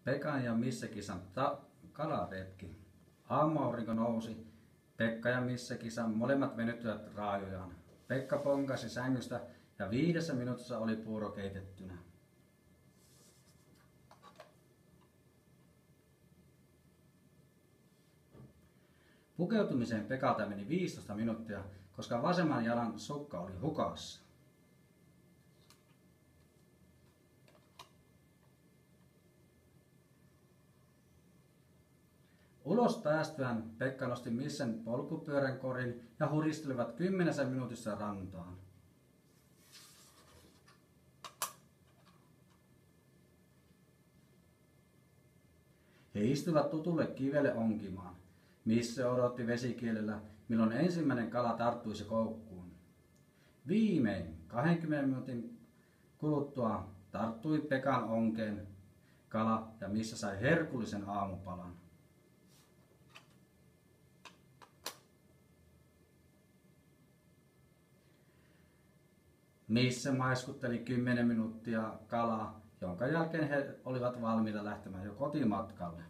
Pekan ja Misse-kisan kalaretki. Aamuaurinko nousi. Pekka ja Misse-kisa molemmat venyttivät raajojaan. Pekka ponkasi sängystä ja 5 minuutissa oli puuro keitettynä. Pukeutumiseen Pekalta meni 15 minuuttia, koska vasemman jalan sukka oli hukassa. Ulos päästyään Pekka nosti Missen polkupyörän korin ja huristelivat 10 minuutissa rantaan. He istuivat tutulle kivelle onkimaan. Misse odotti vesikielellä, milloin ensimmäinen kala tarttuisi koukkuun. Viimein 20 minuutin kuluttua tarttui Pekan onkeen kala ja Misse sai herkullisen aamupalan. Misse maiskutteli 10 minuuttia kalaa, jonka jälkeen he olivat valmiita lähtemään jo kotimatkalle.